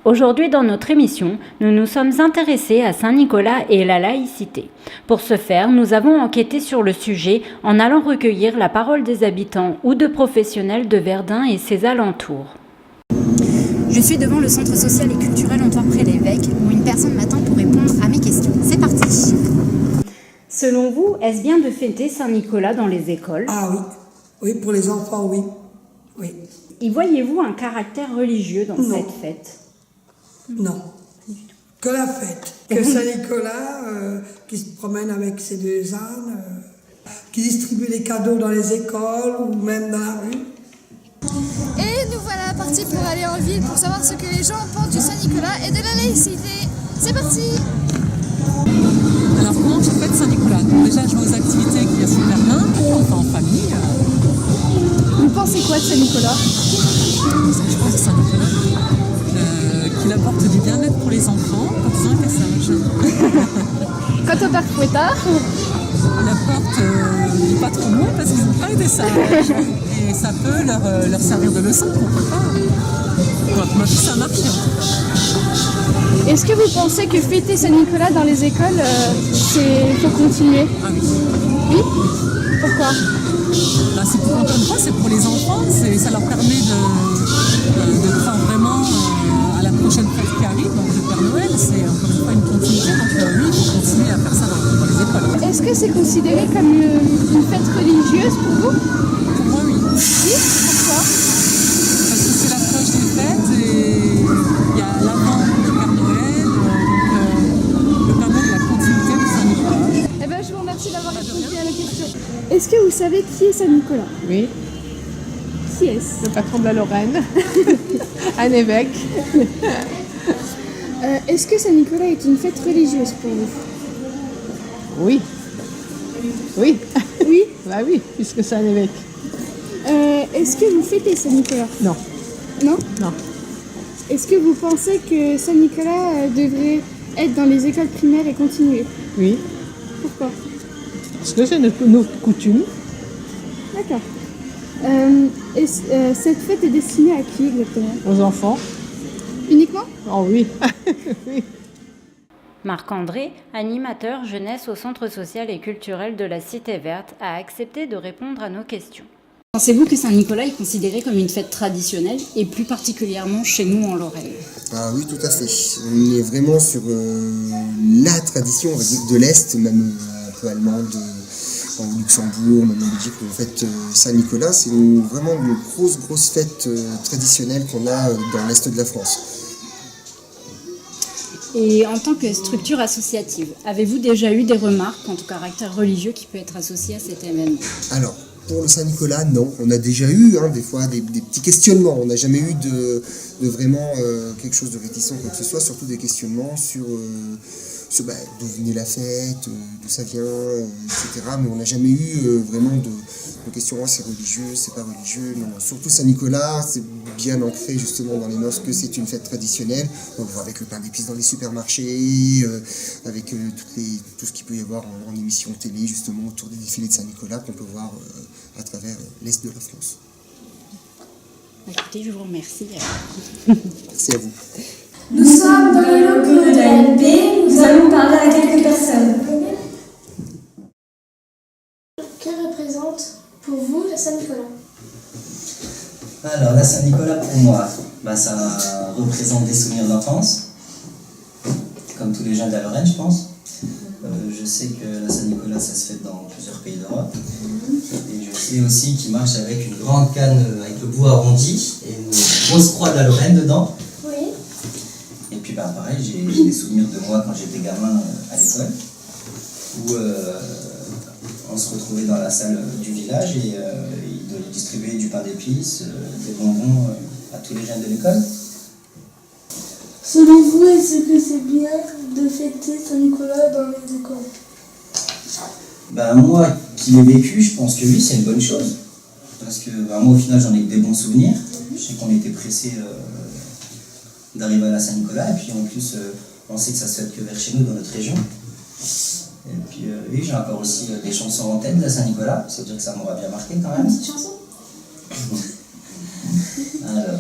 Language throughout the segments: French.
Aujourd'hui, dans notre émission, nous nous sommes intéressés à Saint-Nicolas et la laïcité. Pour ce faire, nous avons enquêté sur le sujet en allant recueillir la parole des habitants ou de professionnels de Verdun et ses alentours. Je suis devant le centre social et culturel Antoine-Pré-l'Évêque où une personne m'attend pour répondre à mes questions. C'est parti. Selon vous, est-ce bien de fêter Saint-Nicolas dans les écoles ? Ah oui, oui, pour les enfants, oui. Oui. Y voyez-vous un caractère religieux dans Non. cette fête ? Non, que la fête, que Saint-Nicolas qui se promène avec ses deux ânes, qui distribue les cadeaux dans les écoles ou même dans la rue. Et nous voilà partis pour aller en ville pour savoir ce que les gens pensent du Saint-Nicolas et de la laïcité. C'est parti! Alors comment je fête Saint-Nicolas? Déjà je vais aux activités qu'il y a sur Berlin, enfin en famille. Vous pensez quoi de Saint-Nicolas? Je pense que Saint-Nicolas qu'il apporte du bien-être pour les enfants, pour ça que c'est Quant au Père Fouettard, il apporte du pas trop loin parce qu'ils ont pas des sages et ça peut leur servir de leçon, pourquoi pas. Moi ça marche. est-ce que vous pensez que fêter Saint-Nicolas dans les écoles, il faut continuer? Ah oui. Oui? Pourquoi? Là, c'est pour, encore une fois, c'est pour les enfants, ça leur permet de croire vraiment à la prochaine fête qui arrive, donc le Père Noël, c'est encore une fois une continuité, donc oui, il faut continuer à faire ça dans les écoles. Est-ce que c'est considéré comme une fête religieuse pour vous? Pour moi, oui. Oui? Pourquoi? Parce que c'est l'approche des fêtes et il y a l'avant du Père Noël, donc le Père Noël est la continuité de Saint-Nicolas. Eh ben, je vous remercie d'avoir répondu à la question. Est-ce que vous savez qui est Saint-Nicolas? Oui, Qui est-ce? le patron de la Lorraine, un évêque. Est-ce que Saint-Nicolas est une fête religieuse pour vous? Oui. Oui. Oui. Bah oui, puisque c'est un évêque. Est-ce que vous fêtez Saint-Nicolas? Non. Non? Non. Est-ce que vous pensez que Saint-Nicolas devrait être dans les écoles primaires et continuer? Oui. Pourquoi? Parce que c'est notre coutume. D'accord. Cette fête est destinée à qui exactement? Aux enfants. Uniquement? Oh oui. Oui. Marc-André, animateur jeunesse au Centre social et culturel de la Cité Verte, a accepté de répondre à nos questions. Pensez-vous que Saint-Nicolas est considéré comme une fête traditionnelle et plus particulièrement chez nous en Lorraine? Ah oui, tout à fait. On est vraiment sur la tradition, on va dire, de l'Est, même un peu allemande, au Luxembourg, même en Belgique. En fait, Saint-Nicolas, c'est vraiment une grosse fête traditionnelle qu'on a dans l'Est de la France. Et en tant que structure associative, avez-vous déjà eu des remarques quant au caractère religieux qui peut être associé à cet événement? Alors, pour le Saint-Nicolas, non. On a déjà eu des fois des petits questionnements. On n'a jamais eu de vraiment quelque chose de réticent, quoi que ce soit, surtout des questionnements sur d'où venait la fête, d'où ça vient, etc. Mais on n'a jamais eu vraiment de questions, c'est religieux, c'est pas religieux. Non, surtout Saint-Nicolas, c'est bien ancré justement dans les mœurs que c'est une fête traditionnelle. On voit avec le pain d'épices dans les supermarchés, avec tout ce qu'il peut y avoir en émission télé justement autour des défilés de Saint-Nicolas qu'on peut voir à travers l'Est de la France. Écoutez, je vous remercie. Merci à vous. Nous sommes dans les locaux de l'ALP, nous allons parler à quelques personnes. Que représente pour vous la Saint-Nicolas? Alors, la Saint-Nicolas, pour moi, ça représente des souvenirs d'enfance, comme tous les jeunes de la Lorraine, je pense. Je sais que la Saint-Nicolas, ça se fait dans plusieurs pays d'Europe. Et je sais aussi qu'il marche avec une grande canne avec le bout arrondi et une grosse croix de la Lorraine dedans. Oui. Et puis, pareil, j'ai des souvenirs de moi quand j'étais gamin à l'école, où on se retrouvait dans la salle du village et ils distribuaient du pain d'épices, des bonbons à tous les jeunes de l'école. Selon vous, est-ce que c'est bien de fêter Saint-Nicolas dans les écoles? Moi qui l'ai vécu, je pense que oui, c'est une bonne chose. Parce que moi au final j'en ai que des bons souvenirs. Je sais qu'on était pressés d'arriver à la Saint-Nicolas et puis en plus on sait que ça se fait que vers chez nous dans notre région. Et puis oui, j'ai encore aussi des chansons en tête de la Saint-Nicolas, ça veut dire que ça m'aura bien marqué quand même. Une petite chanson? Alors.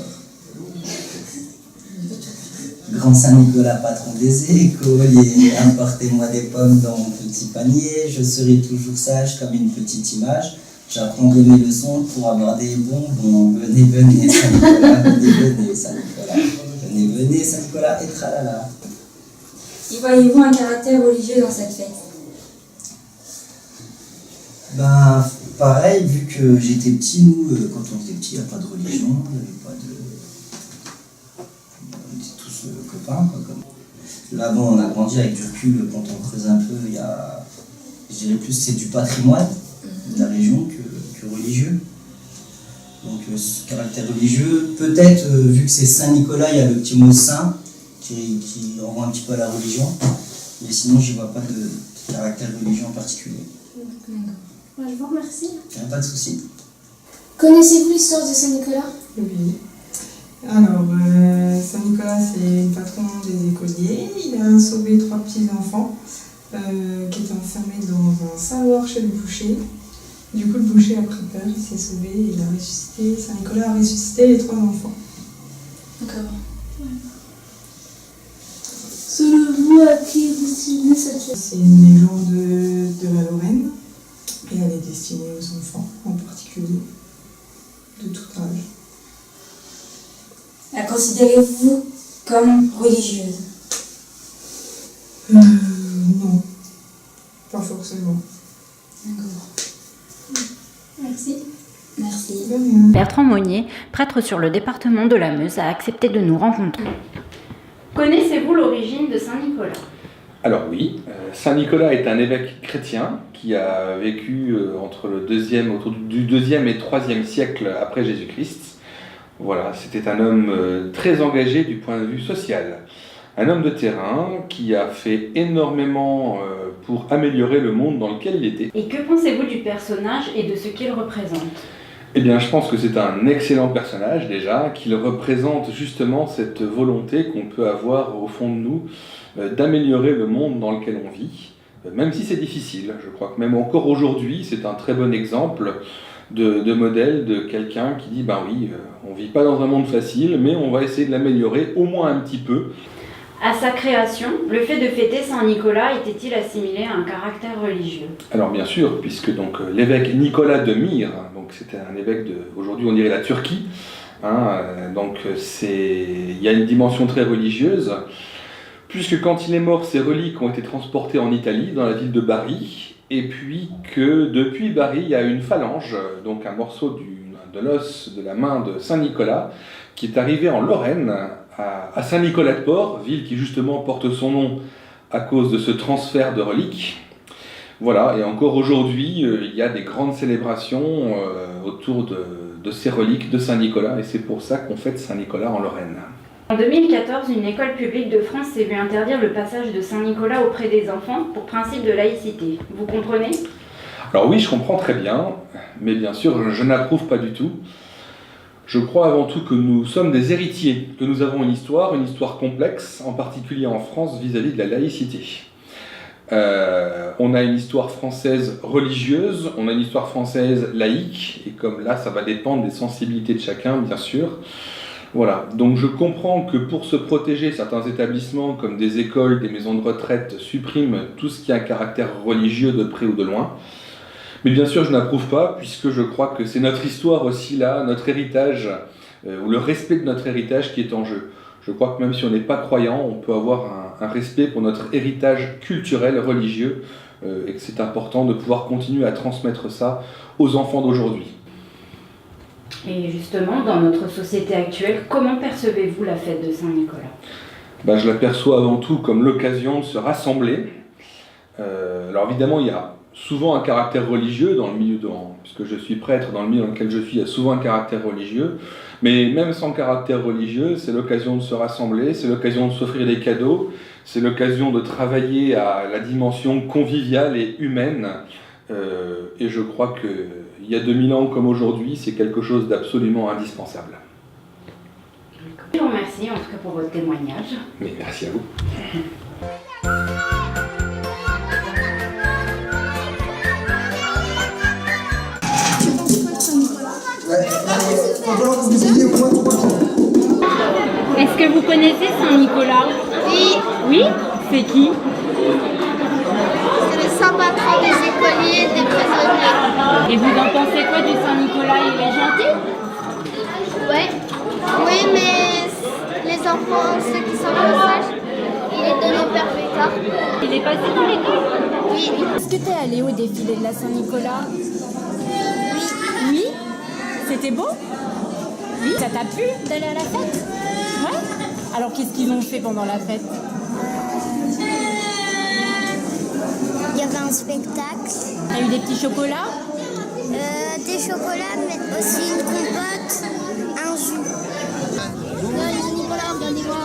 Grand Saint-Nicolas, patron des écoliers, apportez-moi des pommes dans mon petit panier, je serai toujours sage comme une petite image, j'apprendrai mes leçons pour avoir des bonbons. Venez, venez, Saint-Nicolas, venez, venez, Saint-Nicolas, venez, venez, Saint-Nicolas, et tralala. Y voyez-vous un caractère religieux dans cette fête? Ben, pareil, vu que j'étais petit, nous, quand on était petit, il n'y a pas de religion, il n'y avait pas de... On était tous copains, quoi. Là, bon, on a grandi avec du recul, quand on creuse un peu, il y a... Je dirais plus c'est du patrimoine de la région que religieux. Donc, ce caractère religieux, peut-être, vu que c'est Saint-Nicolas, il y a le petit mot saint, qui renvoie un petit peu à la religion, mais sinon, j'y vois pas de caractère religieux en particulier. Je vous remercie. Pas de souci. Connaissez-vous l'histoire de Saint-Nicolas? Oui. Alors, Saint-Nicolas, c'est le patron des écoliers. Il a sauvé 3 petits-enfants qui étaient enfermés dans un saloir chez le boucher. Du coup, le boucher a pris peur, il s'est sauvé, il a ressuscité. Saint-Nicolas a ressuscité les 3 enfants. D'accord. Selon vous, à qui est destinée cette fête? C'est une légende de la Lorraine et elle est destinée aux enfants en particulier, de tout âge. La considérez-vous comme religieuse? Non, pas forcément. D'accord. Merci. Merci. De rien. Bertrand Monnier, prêtre sur le département de la Meuse, a accepté de nous rencontrer. Connaissez-vous l'origine de Saint-Nicolas? Alors oui, Saint-Nicolas est un évêque chrétien qui a vécu autour du 2e et 3e siècle après Jésus-Christ. Voilà, c'était un homme très engagé du point de vue social. Un homme de terrain qui a fait énormément pour améliorer le monde dans lequel il était. Et que pensez-vous du personnage et de ce qu'il représente? Eh bien, je pense que c'est un excellent personnage déjà, qu'il représente justement cette volonté qu'on peut avoir au fond de nous d'améliorer le monde dans lequel on vit, même si c'est difficile. Je crois que même encore aujourd'hui, c'est un très bon exemple de modèle de quelqu'un qui dit « ben oui, on ne vit pas dans un monde facile, mais on va essayer de l'améliorer au moins un petit peu ». À sa création, le fait de fêter Saint-Nicolas était-il assimilé à un caractère religieux? Alors bien sûr, puisque donc l'évêque Nicolas de Myre, donc c'était un évêque de, aujourd'hui on dirait la Turquie, donc il y a une dimension très religieuse, puisque quand il est mort, ses reliques ont été transportées en Italie, dans la ville de Bari, et puis que depuis Bari, il y a une phalange, donc un morceau de l'os de la main de Saint-Nicolas, qui est arrivé en Lorraine, à Saint-Nicolas-de-Port, ville qui justement porte son nom à cause de ce transfert de reliques. Voilà, et encore aujourd'hui, il y a des grandes célébrations autour de ces reliques de Saint-Nicolas, et c'est pour ça qu'on fête Saint-Nicolas en Lorraine. En 2014, une école publique de France s'est vue interdire le passage de Saint-Nicolas auprès des enfants pour principe de laïcité. Vous comprenez? Alors oui, je comprends très bien, mais bien sûr, je n'approuve pas du tout. Je crois avant tout que nous sommes des héritiers, que nous avons une histoire complexe, en particulier en France, vis-à-vis de la laïcité. On a une histoire française religieuse, on a une histoire française laïque, et comme là, ça va dépendre des sensibilités de chacun, bien sûr. Voilà, donc je comprends que pour se protéger, certains établissements, comme des écoles, des maisons de retraite, suppriment tout ce qui a un caractère religieux de près ou de loin. Mais bien sûr, je n'approuve pas, puisque je crois que c'est notre histoire aussi là, notre héritage, ou le respect de notre héritage qui est en jeu. Je crois que même si on n'est pas croyant, on peut avoir un respect pour notre héritage culturel, religieux, et que c'est important de pouvoir continuer à transmettre ça aux enfants d'aujourd'hui. Et justement, dans notre société actuelle, comment percevez-vous la fête de Saint-Nicolas? Je la perçois avant tout comme l'occasion de se rassembler. Alors évidemment, il y a souvent un caractère religieux dans le milieu puisque je suis prêtre, dans le milieu dans lequel je suis, il y a souvent un caractère religieux, mais même sans caractère religieux, c'est l'occasion de se rassembler, c'est l'occasion de s'offrir des cadeaux, c'est l'occasion de travailler à la dimension conviviale et humaine, et je crois qu'il y a 2000 ans comme aujourd'hui, c'est quelque chose d'absolument indispensable. Je vous remercie en tout cas pour votre témoignage. Mais merci à vous. Il va falloir que vous ayez au moins 3 pieds. Est-ce que vous connaissez Saint-Nicolas? Oui, Oui? C'est qui? c'est le saint patron des écoliers et des prisonniers. Et vous en pensez quoi du Saint-Nicolas? Il est gentil? Ouais. Oui, mais les enfants, ceux qui sont pas sages, il est donné au père plus tard. Il est passé dans l'école? Oui. Est-ce que t'es allé au défilé de la Saint-Nicolas? Oui. Oui. C'était beau? Oui. Ça t'a plu d'aller à la fête? Ouais. Alors qu'est-ce qu'ils ont fait pendant la fête? Il y avait un spectacle, T'as eu des petits chocolats? des chocolats, mais aussi une compote, un jus. Nicolas, regardez-moi.